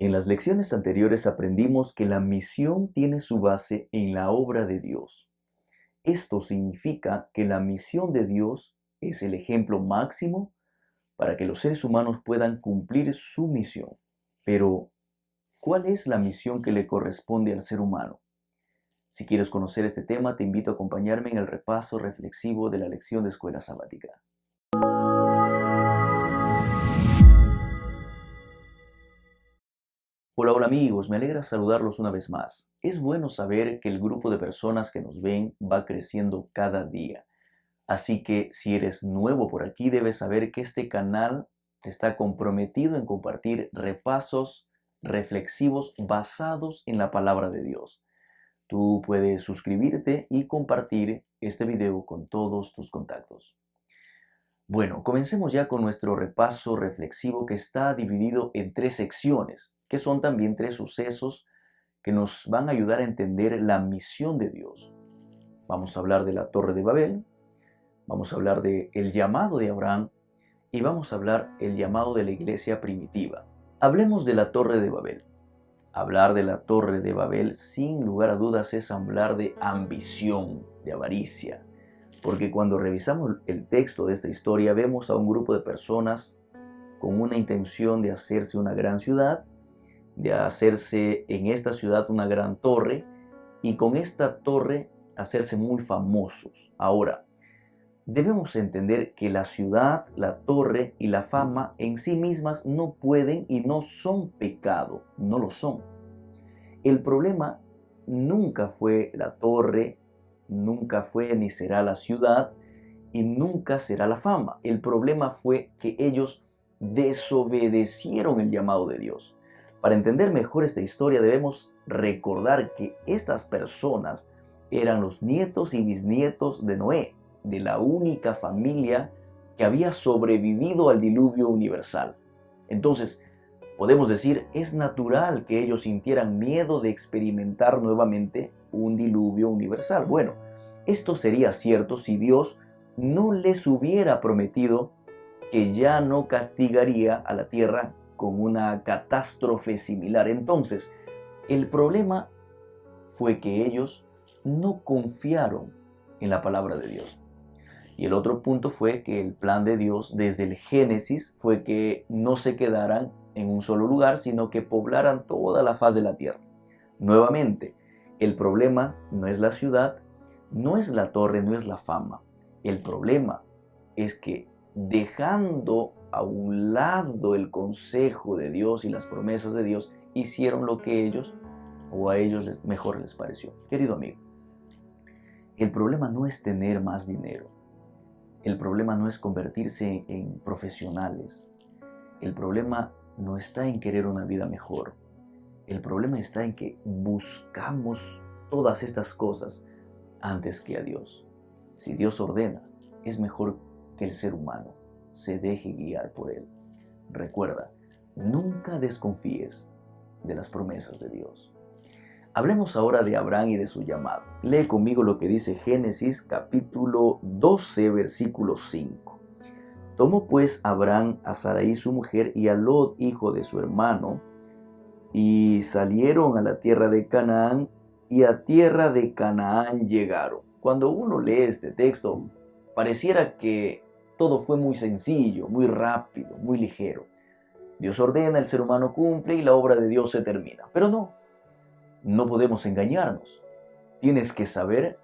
En las lecciones anteriores aprendimos que la misión tiene su base en la obra de Dios. Esto significa que la misión de Dios es el ejemplo máximo para que los seres humanos puedan cumplir su misión. Pero, ¿cuál es la misión que le corresponde al ser humano? Si quieres conocer este tema, te invito a acompañarme en el repaso reflexivo de la lección de escuela sabática. Hola amigos, me alegra saludarlos una vez más. Es bueno saber que el grupo de personas que nos ven va creciendo cada día. Así que si eres nuevo por aquí, debes saber que este canal está comprometido en compartir repasos reflexivos basados en la palabra de Dios. Tú puedes suscribirte y compartir este video con todos tus contactos. Bueno, comencemos ya con nuestro repaso reflexivo que está dividido en 3 secciones, que son también 3 sucesos que nos van a ayudar a entender la misión de Dios. Vamos a hablar de la Torre de Babel, vamos a hablar de el llamado de Abraham y vamos a hablar el llamado de la iglesia primitiva. Hablemos de la Torre de Babel. Hablar de la Torre de Babel, sin lugar a dudas, es hablar de ambición, de avaricia. Porque cuando revisamos el texto de esta historia, vemos a un grupo de personas con una intención de hacerse una gran ciudad, de hacerse en esta ciudad una gran torre, y con esta torre hacerse muy famosos. Ahora, debemos entender que la ciudad, la torre y la fama en sí mismas no pueden y no son pecado, no lo son. El problema nunca fue la torre, nunca fue ni será la ciudad y nunca será la fama. El problema fue que ellos desobedecieron el llamado de Dios. Para entender mejor esta historia debemos recordar que estas personas eran los nietos y bisnietos de Noé, de la única familia que había sobrevivido al diluvio universal. Entonces, podemos decir, es natural que ellos sintieran miedo de experimentar nuevamente un diluvio universal. Bueno, esto sería cierto si Dios no les hubiera prometido que ya no castigaría a la tierra con una catástrofe similar. Entonces, el problema fue que ellos no confiaron en la palabra de Dios. Y el otro punto fue que el plan de Dios desde el Génesis fue que no se quedaran en un solo lugar, sino que poblaran toda la faz de la tierra. Nuevamente, el problema no es la ciudad, no es la torre, no es la fama. El problema es que dejando a un lado el consejo de Dios y las promesas de Dios, hicieron lo que ellos o a ellos mejor les pareció. Querido amigo, el problema no es tener más dinero. El problema no es convertirse en profesionales. El problema no está en querer una vida mejor. El problema está en que buscamos todas estas cosas antes que a Dios. Si Dios ordena, es mejor que el ser humano se deje guiar por Él. Recuerda, nunca desconfíes de las promesas de Dios. Hablemos ahora de Abraham y de su llamado. Lee conmigo lo que dice Génesis capítulo 12, versículo 5. Tomó pues Abraham a Sarai su mujer y a Lot, hijo de su hermano, y salieron a la tierra de Canaán, y a tierra de Canaán llegaron. Cuando uno lee este texto, pareciera que todo fue muy sencillo, muy rápido, muy ligero. Dios ordena, el ser humano cumple y la obra de Dios se termina. Pero no podemos engañarnos. Tienes que saber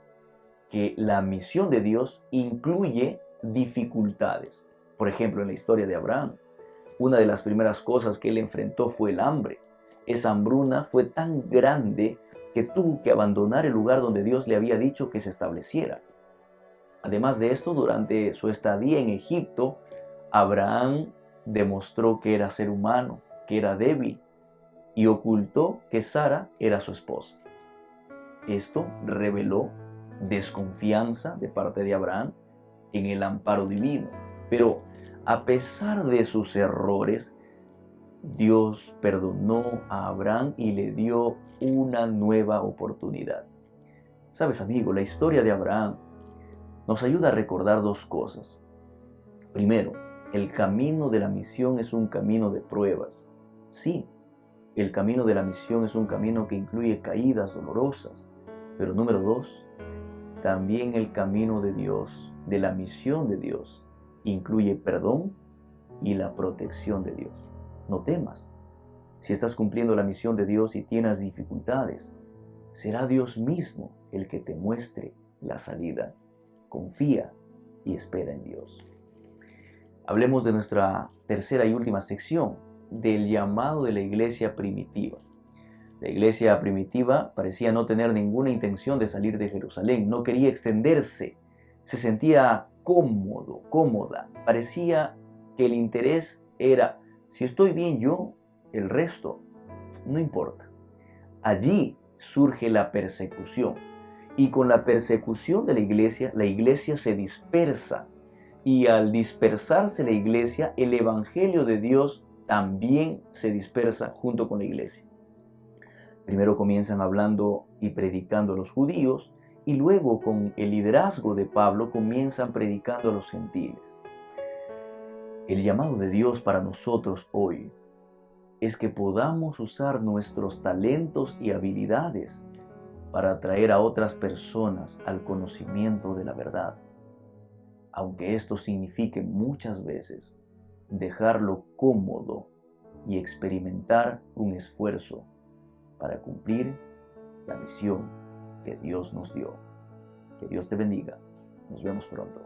que la misión de Dios incluye dificultades. Por ejemplo, en la historia de Abraham, una de las primeras cosas que él enfrentó fue el hambre. Esa hambruna fue tan grande que tuvo que abandonar el lugar donde Dios le había dicho que se estableciera. Además de esto, durante su estadía en Egipto, Abraham demostró que era ser humano, que era débil, y ocultó que Sara era su esposa. Esto reveló desconfianza de parte de Abraham en el amparo divino. Pero a pesar de sus errores, Dios perdonó a Abraham y le dio una nueva oportunidad. Sabes, amigo, la historia de Abraham nos ayuda a recordar 2 cosas. Primero, el camino de la misión es un camino de pruebas. Sí, El camino de la misión es un camino que incluye caídas dolorosas. Pero número 2, también el camino de Dios, de la misión de Dios, incluye perdón y la protección de Dios. No temas. Si estás cumpliendo la misión de Dios y tienes dificultades, será Dios mismo el que te muestre la salida. Confía y espera en Dios. Hablemos de nuestra tercera y última sección, del llamado de la iglesia primitiva. La iglesia primitiva parecía no tener ninguna intención de salir de Jerusalén, no quería extenderse, se sentía cómoda. Parecía que el interés era, si estoy bien yo, el resto no importa. Allí surge la persecución, y con la persecución de la iglesia se dispersa, y al dispersarse la iglesia, el evangelio de Dios también se dispersa junto con la iglesia. Primero comienzan hablando y predicando a los judíos, y luego con el liderazgo de Pablo comienzan predicando a los gentiles. El llamado de Dios para nosotros hoy es que podamos usar nuestros talentos y habilidades para atraer a otras personas al conocimiento de la verdad, aunque esto signifique muchas veces dejarlo cómodo y experimentar un esfuerzo para cumplir la misión que Dios nos dio. Que Dios te bendiga. Nos vemos pronto.